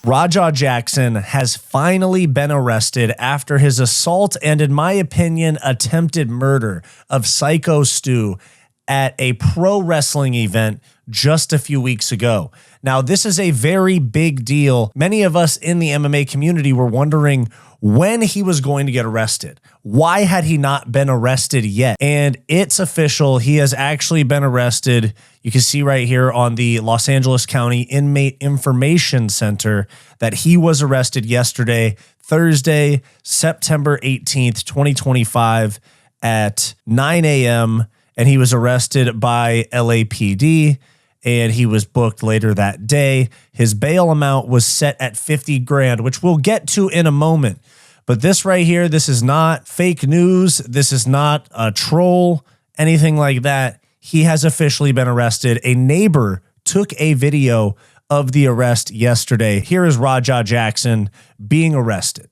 Raja Jackson has finally been arrested after his assault and, in my opinion, attempted murder of Syko Stu at a pro wrestling event just a few weeks ago. Now, this is a very big deal. Many of us in the MMA community were wondering when he was going to get arrested. Why had he not been arrested yet? And it's official. He has actually been arrested. You can see right here on the Los Angeles County Inmate Information Center that he was arrested yesterday, Thursday, September 18th, 2025 at 9 a.m. And he was arrested by LAPD. And he was booked later that day. His bail amount was set at 50 grand, which we'll get to in a moment. But this right here, this is not fake news. This is not a troll, anything like that. He has officially been arrested. A neighbor took a video of the arrest yesterday. Here is Raja Jackson being arrested.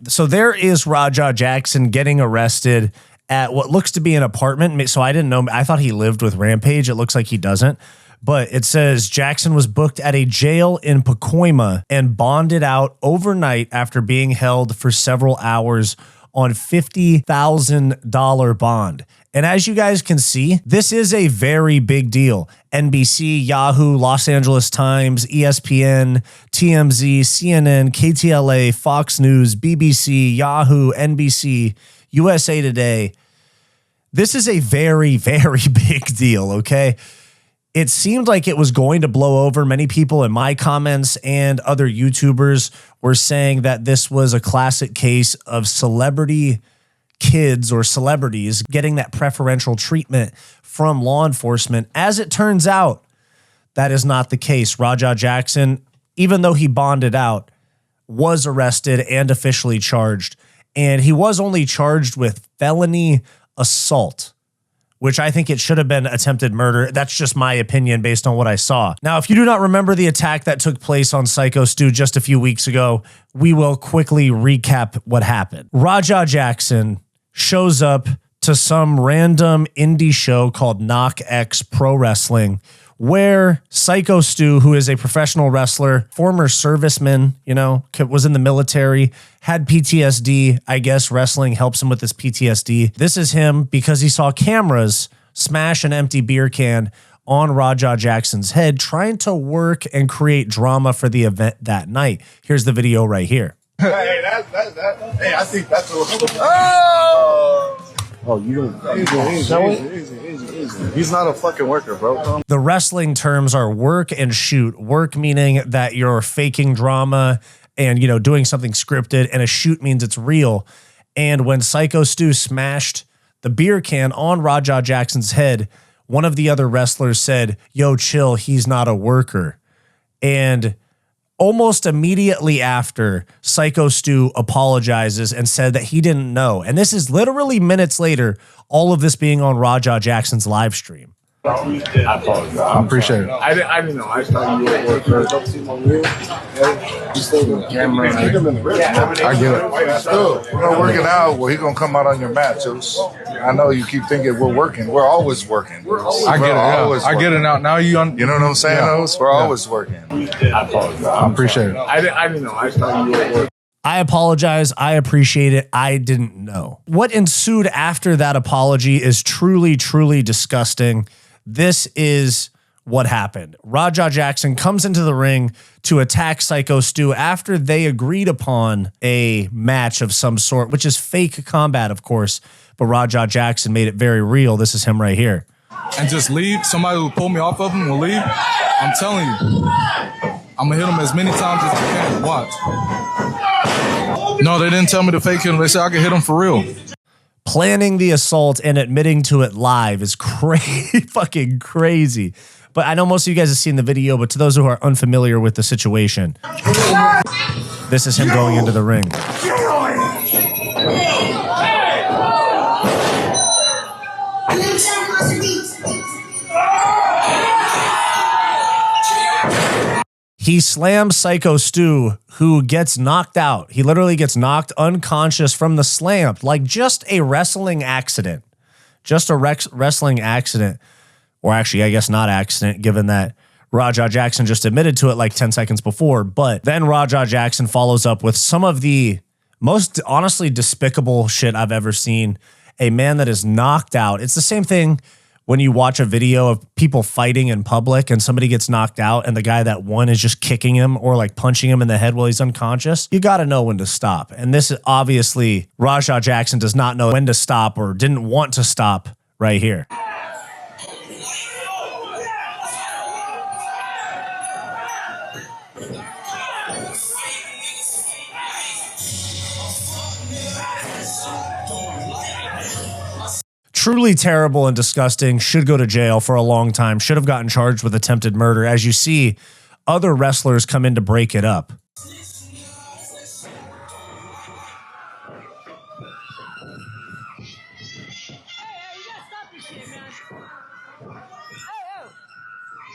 So there is Raja Jackson getting arrested at what looks to be an apartment. So I didn't know. I thought he lived with Rampage. It looks like he doesn't. But it says Jackson was booked at a jail in Pacoima and bonded out overnight after being held for several hours on $50,000 bond. And as you guys can see, this is a very big deal. NBC, Yahoo, Los Angeles Times, ESPN, TMZ, CNN, KTLA, Fox News, BBC, Yahoo, NBC, USA Today. This is a very, very big deal, okay? It seemed like it was going to blow over. Many people in my comments and other YouTubers were saying that this was a classic case of celebrity kids or celebrities getting that preferential treatment from law enforcement. As it turns out, that is not the case. Raja Jackson, even though he bonded out, was arrested and officially charged. And he was only charged with felony assault, which I think it should have been attempted murder. That's just my opinion based on what I saw. Now, if you do not remember the attack that took place on Syko Stu just a few weeks ago, we will quickly recap what happened. Raja Jackson shows up to some random indie show called Knock X Pro Wrestling, where Syko Stu, who is a professional wrestler, former serviceman, was in the military, had PTSD. I guess wrestling helps him with this PTSD. This is him because he saw cameras smash an empty beer can on Raja Jackson's head, trying to work and create drama for the event that night. Here's the video right here. Hey, hey, I think that's a... Oh, you don't... Easy. He's not a fucking worker, bro. The wrestling terms are work and shoot. Work meaning that you're faking drama and, doing something scripted, and a shoot means it's real. And when Syko Stu smashed the beer can on Raja Jackson's head, one of the other wrestlers said, "Yo, chill, he's not a worker." And almost immediately after, Syko Stu apologizes and said that he didn't know. And this is literally minutes later, all of this being on Raja Jackson's live stream. I apologize. I appreciate it. I didn't know. I thought you were at work. You stay with the camera. I get it. We're working out. Well, he's going to come out on your mat. So I know you keep thinking we're working. We're always working. I get it. I get it now. Now you know what I'm saying? Yeah. We're always working. I apologize. I appreciate it. I didn't know. I thought you were at work. I apologize. I appreciate it. I didn't know. What ensued after that apology is truly, truly disgusting. This is what happened. Raja Jackson comes into the ring to attack Syko Stu after they agreed upon a match of some sort, which is fake combat, of course. But Raja Jackson made it very real. This is him right here. And just leave. Somebody will pull me off of him will leave. I'm telling you. I'm going to hit him as many times as I can. Watch. No, they didn't tell me to fake him. They said I could hit him for real. Planning the assault and admitting to it live is fucking crazy. But I know most of you guys have seen the video, but to those who are unfamiliar with the situation, this is him going into the ring. He slams Syko Stu, who gets knocked out. He literally gets knocked unconscious from the slam, like just a wrestling accident. Just a wrestling accident. Or actually, I guess not accident, given that Raja Jackson just admitted to it like 10 seconds before. But then Raja Jackson follows up with some of the most honestly despicable shit I've ever seen. A man that is knocked out. It's the same thing when you watch a video of people fighting in public and somebody gets knocked out and the guy that won is just kicking him or like punching him in the head while he's unconscious. You got to know when to stop. And this is obviously Raja Jackson does not know when to stop or didn't want to stop right here. Truly terrible and disgusting, should go to jail for a long time, should have gotten charged with attempted murder. As you see, other wrestlers come in to break it up.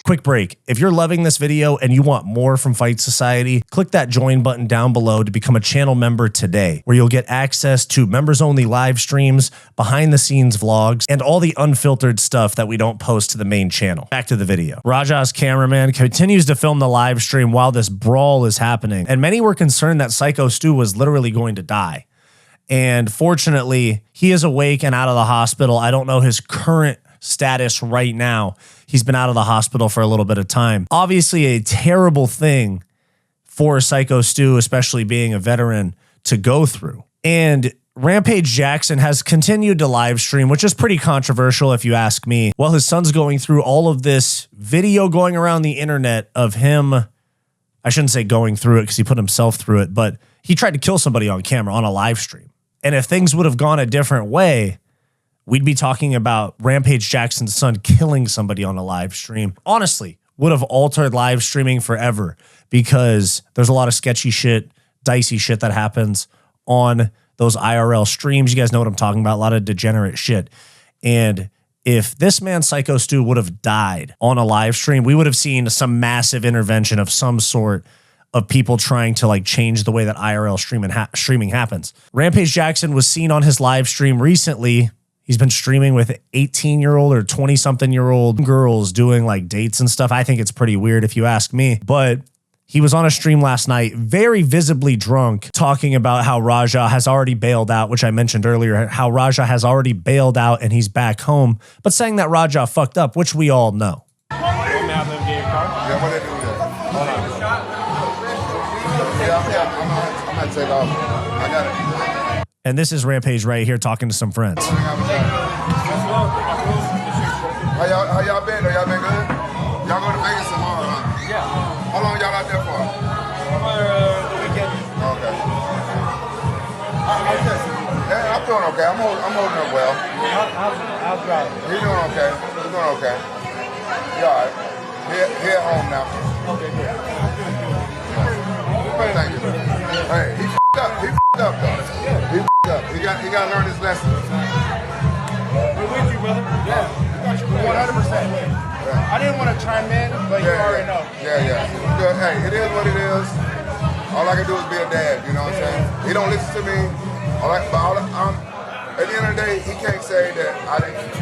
Quick break. If you're loving this video and you want more from Fight Society, click that join button down below to become a channel member today, where you'll get access to members-only live streams, behind-the-scenes vlogs, and all the unfiltered stuff that we don't post to the main channel. Back to the video. Raja's cameraman continues to film the live stream while this brawl is happening, and many were concerned that Syko Stu was literally going to die. And fortunately, he is awake and out of the hospital. I don't know his current status right now. He's been out of the hospital for a little bit of time. Obviously a terrible thing for Syko Stu, especially being a veteran, to go through. And Rampage Jackson has continued to live stream, which is pretty controversial if you ask me. While his son's going through all of this video going around the internet of him, I shouldn't say going through it because he put himself through it, but he tried to kill somebody on camera on a live stream. And if things would have gone a different way, we'd be talking about Rampage Jackson's son killing somebody on a live stream. Honestly, would have altered live streaming forever because there's a lot of sketchy shit, dicey shit that happens on those IRL streams. You guys know what I'm talking about, a lot of degenerate shit. And if this man, Syko Stu, would have died on a live stream, we would have seen some massive intervention of some sort of people trying to like change the way that IRL streaming happens. Rampage Jackson was seen on his live stream recently. He's been streaming with 18-year-old or 20-something-year-old girls doing like dates and stuff. I think it's pretty weird if you ask me. But he was on a stream last night, very visibly drunk, talking about how Raja has already bailed out, which I mentioned earlier, how Raja has already bailed out and he's back home, but saying that Raja fucked up, which we all know. Yeah, what they do there? Hold on. I'm gonna take off. I got it. And this is Rampage right here talking to some friends. How y'all been? Y'all been good? Y'all go to Vegas tomorrow, huh? Yeah. How long y'all out there for? The weekend. Okay. I'm doing okay. I'm holding up well. How's driving? He's doing okay. He's doing okay. You all right? He at home now. Okay, good. Thank you. Hey, he f***ed up. He f***ed up, though. He f***ed up. He got to learn his lesson. We're with you, brother. Yeah. 100%. Yeah. I didn't want to chime in, but you already know. Yeah. Good. Hey, it is what it is. All I can do is be a dad, you know what I'm saying? He don't listen to me. At the end of the day, he can't say that I didn't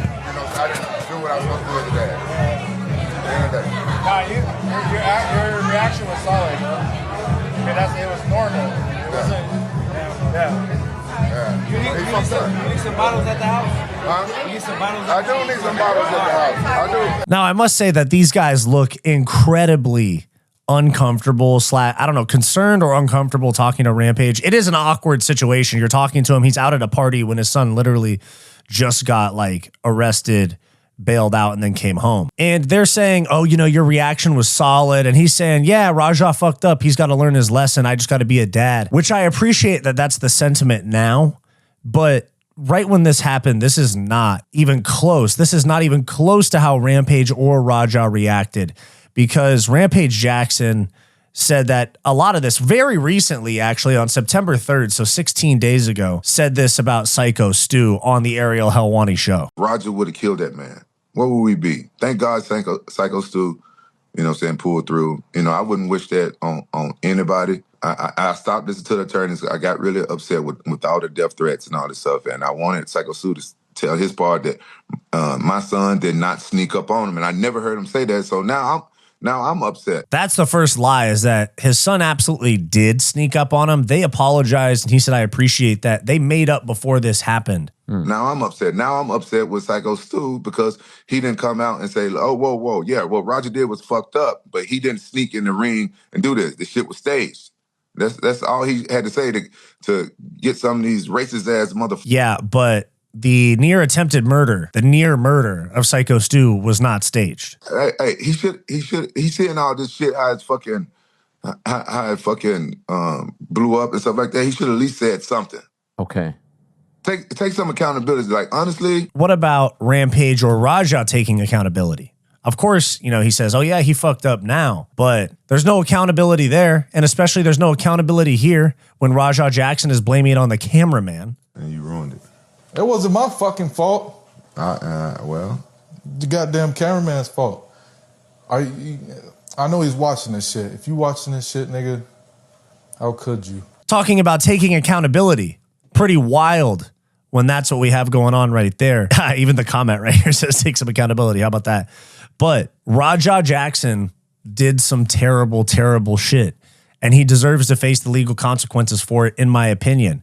do what I was supposed to do as a dad. At the end of the day. Nah, your reaction was solid, bro. It was normal. It wasn't. Yeah. You need some bottles at the house? Huh? You need some bottles I do need some bottles at the house. I do. Now, I must say that these guys look incredibly uncomfortable concerned or uncomfortable talking to Rampage. It is an awkward situation. You're talking to him. He's out at a party when his son literally just got like arrested, bailed out, and then came home. And they're saying, oh, your reaction was solid. And he's saying, yeah, Raja fucked up. He's got to learn his lesson. I just got to be a dad, which I appreciate that that's the sentiment now. But right when this happened, this is not even close. This is not even close to how Rampage or Raja reacted, because Rampage Jackson said that a lot of this very recently, actually on September 3rd, so 16 days ago, said this about Syko Stu on the Ariel Helwani show. Raja would have killed that man. What would we be? Thank God Syko Stu, you know what I'm saying, pulled through. You know, I wouldn't wish that on anybody. I stopped listening to the attorneys. I got really upset with all the death threats and all this stuff, and I wanted Syko Stu to tell his part that my son did not sneak up on him, and I never heard him say that, so now I'm upset. That's the first lie, is that his son absolutely did sneak up on him. They apologized, and he said, I appreciate that. They made up before this happened. Now I'm upset. Now I'm upset with Syko Stu because he didn't come out and say, oh, whoa, yeah, what Raja did was fucked up, but he didn't sneak in the ring and do this. The shit was staged. That's all he had to say to get some of these racist ass motherfuckers. Yeah, but the near attempted murder, the near murder of Syko Stu was not staged. Hey, he's seeing all this shit, how it fucking blew up and stuff like that. He should at least said something. Okay. Take some accountability. Like, honestly. What about Rampage or Raja taking accountability? Of course, you know, he says, oh yeah, he fucked up now, but there's no accountability there. And especially there's no accountability here when Raja Jackson is blaming it on the cameraman. And you ruined it. It wasn't my fucking fault. Well. The goddamn cameraman's fault. I know he's watching this shit. If you watching this shit, nigga, how could you? Talking about taking accountability. Pretty wild when that's what we have going on right there. Even the comment right here says take some accountability. How about that? But Raja Jackson did some terrible, terrible shit, and he deserves to face the legal consequences for it, in my opinion.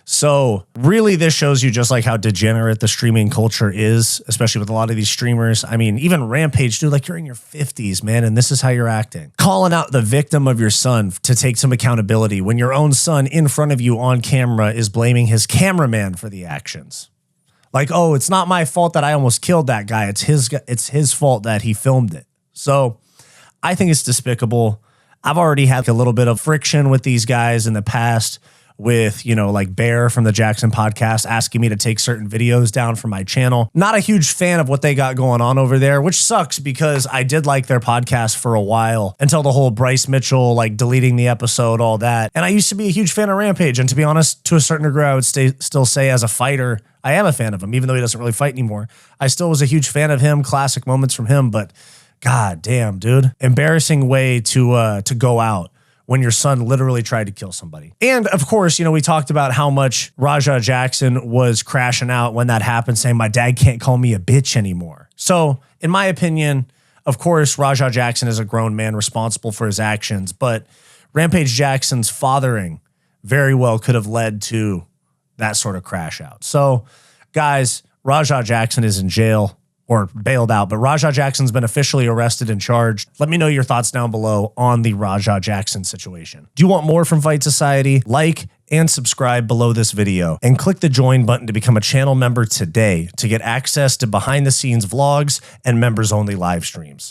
So really, this shows you just like how degenerate the streaming culture is, especially with a lot of these streamers. I mean, even Rampage, dude, like you're in your 50s, man, and this is how you're acting. Calling out the victim of your son to take some accountability when your own son in front of you on camera is blaming his cameraman for the actions. Like, oh, it's not my fault that I almost killed that guy. It's his fault that he filmed it. So I think it's despicable. I've already had a little bit of friction with these guys in the past, with, you know, like Bear from the Jackson podcast asking me to take certain videos down from my channel. Not a huge fan of what they got going on over there, which sucks because I did like their podcast for a while until the whole Bryce Mitchell, like deleting the episode, all that. And I used to be a huge fan of Rampage. And to be honest, to a certain degree, I would still say as a fighter, I am a fan of him, even though he doesn't really fight anymore. I still was a huge fan of him, classic moments from him, but god damn, dude. Embarrassing way to go out when your son literally tried to kill somebody. And of course, you know, we talked about how much Raja Jackson was crashing out when that happened, saying my dad can't call me a bitch anymore. So in my opinion, of course, Raja Jackson is a grown man responsible for his actions, but Rampage Jackson's fathering very well could have led to that sort of crash out. So guys, Raja Jackson is in jail, or bailed out, but Raja Jackson's been officially arrested and charged. Let me know your thoughts down below on the Raja Jackson situation. Do you want more from Fight Society? Like and subscribe below this video and click the join button to become a channel member today to get access to behind the scenes vlogs and members only live streams.